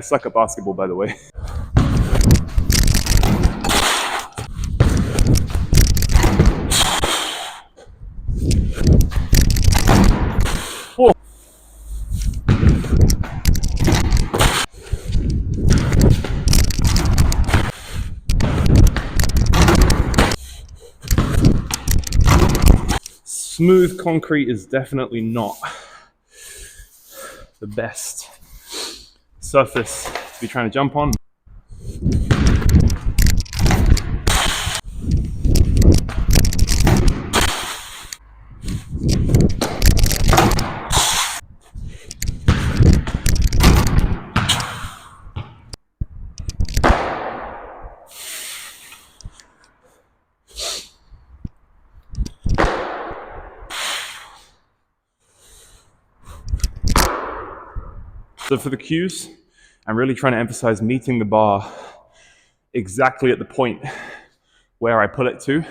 suck at basketball, by the way. Smooth concrete is definitely not the best surface to be trying to jump on. So for the cues, I'm really trying to emphasize meeting the bar exactly at the point where I pull it to,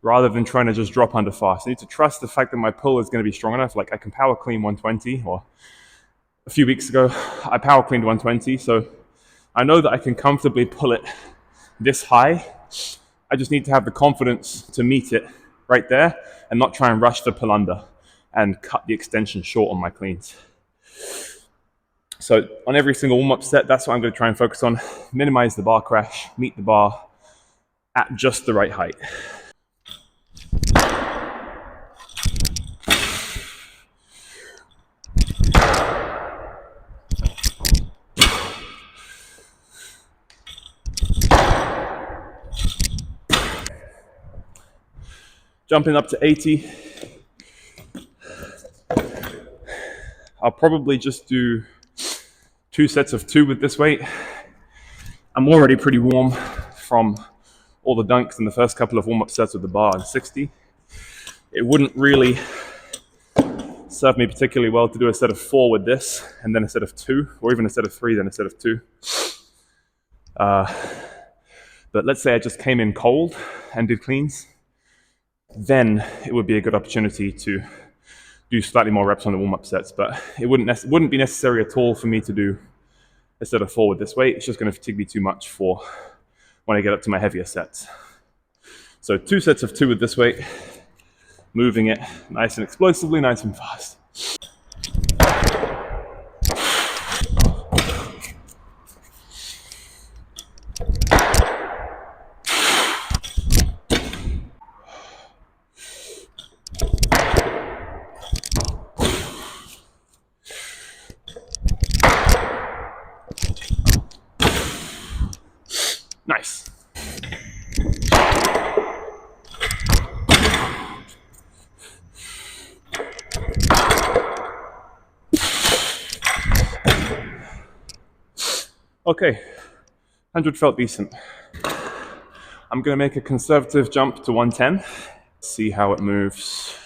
rather than trying to just drop under fast. I need to trust the fact that my pull is going to be strong enough. Like I can power clean 120, or a few weeks ago, I power cleaned 120. So I know that I can comfortably pull it this high. I just need to have the confidence to meet it right there and not try and rush the pull under and cut the extension short on my cleans. So on every single warm-up set, that's what I'm going to try and focus on. Minimize the bar crash, meet the bar at just the right height. Jumping up to 80. I'll probably just do 2 sets of 2 with this weight. I'm already pretty warm from all the dunks in the first couple of warm-up sets with the bar and 60. It wouldn't really serve me particularly well to do a set of 4 with this, and then a set of 2, or even a set of 3, then a set of 2. But let's say I just came in cold and did cleans, then it would be a good opportunity to do slightly more reps on the warm-up sets, but it wouldn't be necessary at all for me to do a set of 4 with this weight. It's just going to fatigue me too much for when I get up to my heavier sets. So 2 sets of 2 with this weight, moving it nice and explosively, nice and fast. Nice. Okay, 100 felt decent. I'm going to make a conservative jump to 110, see how it moves.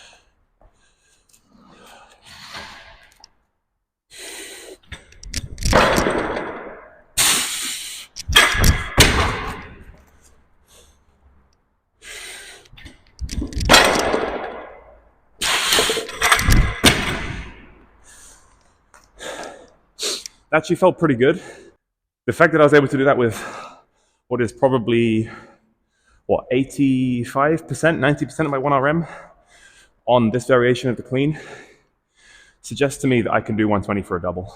That actually felt pretty good. The fact that I was able to do that with what is probably, 85%, 90% of my 1RM on this variation of the clean suggests to me that I can do 120 for a double.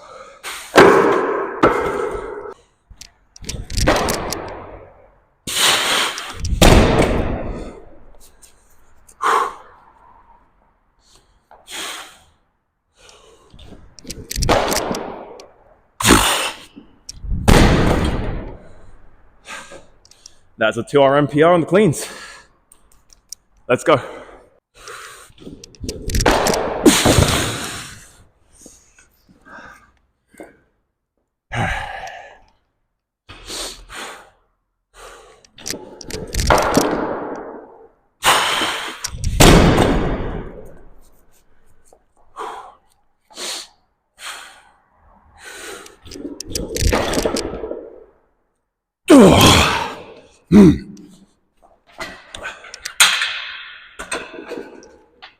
That's a 2RM PR on the cleans. Let's go.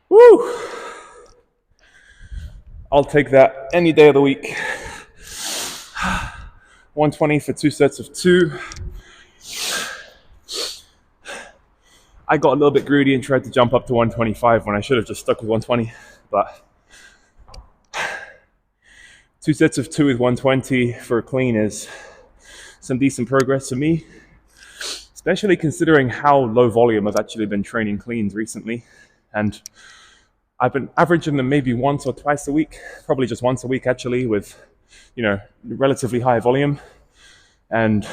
Woo! I'll take that any day of the week. 120 for 2 sets of 2. I got a little bit greedy and tried to jump up to 125 when I should have just stuck with 120. But 2 sets of 2 with 120 for a clean is some decent progress for me, especially considering how low volume I've actually been training cleans recently. And I've been averaging them maybe once or twice a week, probably just once a week actually, with, relatively high volume and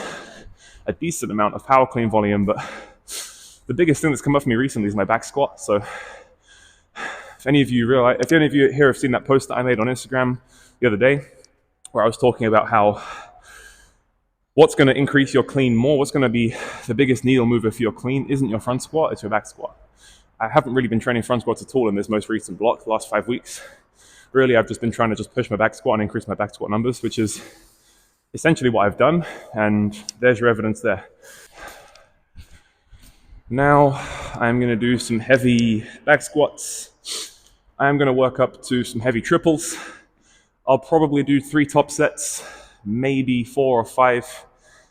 a decent amount of power clean volume. But the biggest thing that's come up for me recently is my back squat. So if any of you here have seen that post that I made on Instagram the other day, where I was talking about how what's going to increase your clean more, what's going to be the biggest needle mover for your clean isn't your front squat, it's your back squat. I haven't really been training front squats at all in this most recent block, the last 5 weeks. Really, I've just been trying to just push my back squat and increase my back squat numbers, which is essentially what I've done, and there's your evidence there. Now, I'm going to do some heavy back squats. I'm going to work up to some heavy triples. I'll probably do 3 top sets, maybe 4 or 5,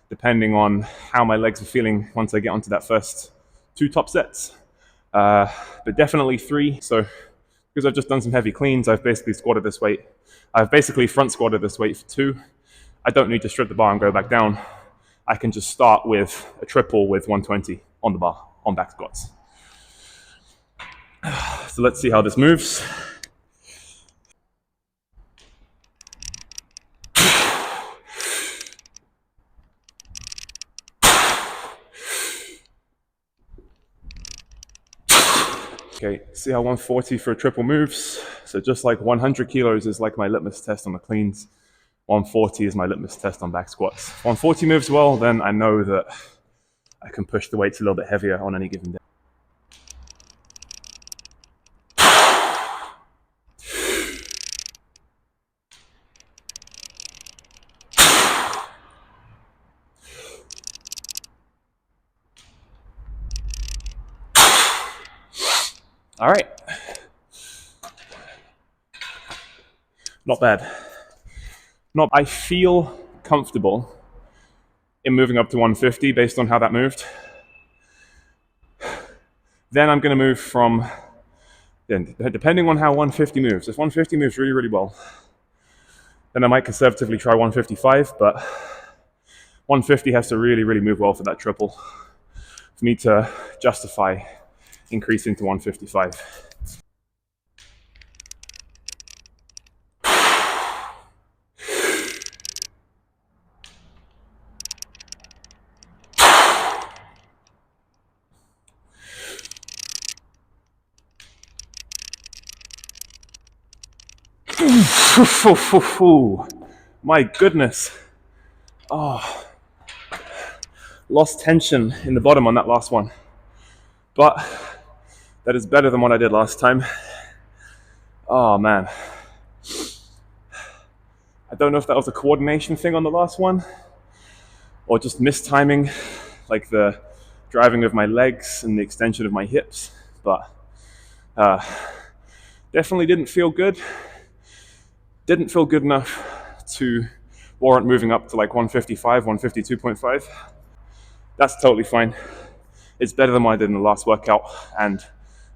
depending on how my legs are feeling once I get onto that first 2 top sets. But definitely 3. So because I've just done some heavy cleans, I've basically squatted this weight. I've basically front squatted this weight for 2. I don't need to strip the bar and go back down. I can just start with a triple with 120 on the bar, on back squats. So let's see how this moves. Okay, see how 140 for a triple moves? So just like 100 kilos is like my litmus test on the cleans, 140 is my litmus test on back squats. If 140 moves well, then I know that I can push the weights a little bit heavier on any given day. All right. Not bad. I feel comfortable in moving up to 150 based on how that moved. Then I'm going to move from, depending on how 150 moves. If 150 moves really, really well, then I might conservatively try 155, but 150 has to really, really move well for that triple for me to justify increasing to 155. My goodness. Oh, lost tension in the bottom on that last one. But that is better than what I did last time. Oh man. I don't know if that was a coordination thing on the last one or just mistiming, like the driving of my legs and the extension of my hips, but definitely didn't feel good. Didn't feel good enough to warrant moving up to like 155, 152.5. That's totally fine. It's better than what I did in the last workout, and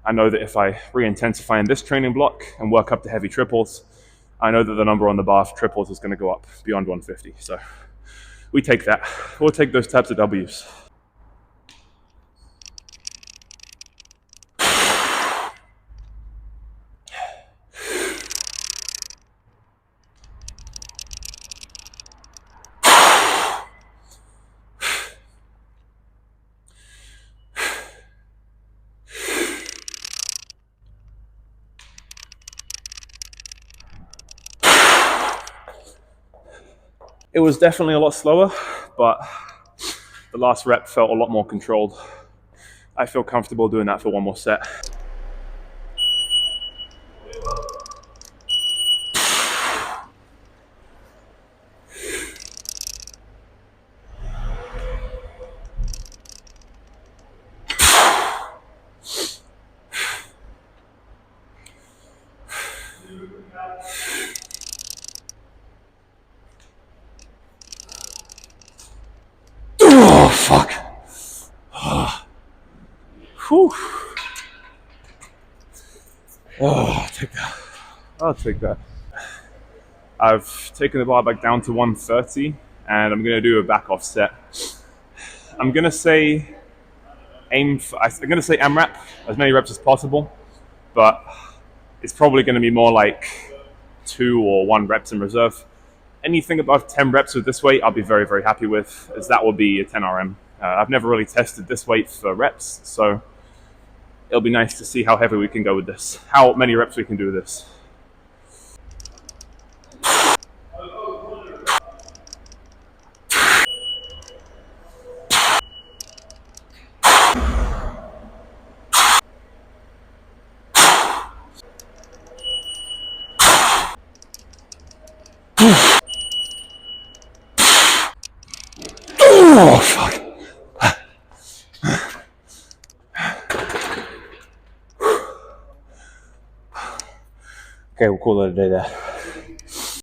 I know that if I re-intensify in this training block and work up to heavy triples, I know that the number on the bar for triples is going to go up beyond 150. So we take that. We'll take those types of W's. It was definitely a lot slower, but the last rep felt a lot more controlled. I feel comfortable doing that for one more set. Oh, fuck. Whew. Oh, I'll take that. I'll take that. I've taken the bar back down to 130, and I'm going to do a back off set. I'm going to say I'm going to say AMRAP, as many reps as possible, but it's probably going to be more like 2 or 1 reps in reserve. Anything above 10 reps with this weight, I'll be very, very happy with, as that will be a 10 RM. I've never really tested this weight for reps, so it'll be nice to see how heavy we can go with this, how many reps we can do with this. Oh, fuck. Okay, we'll call it a day there.